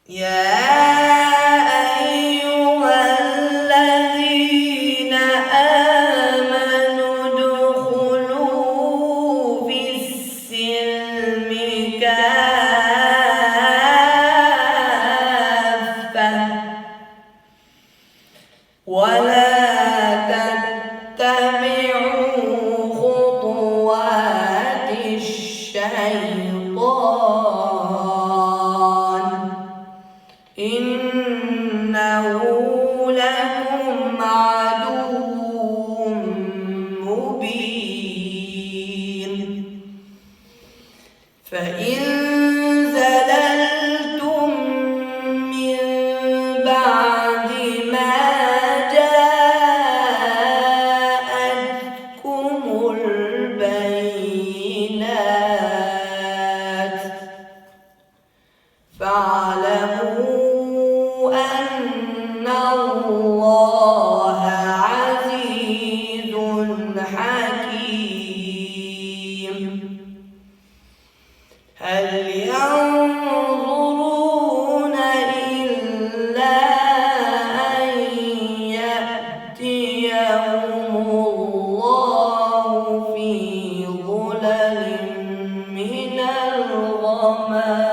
يا أيها الذين آمنوا ادخلوا في السلم كافة ولا تتبعوا خطوات الشيطان إنه لكم عدو مبين فإن زللتم من بعد ما جاءتكم البينات فاعلموا أن الله عزيز حكيم هل ينظرون إلا أن يأتيهم الله في ظلل من الغمام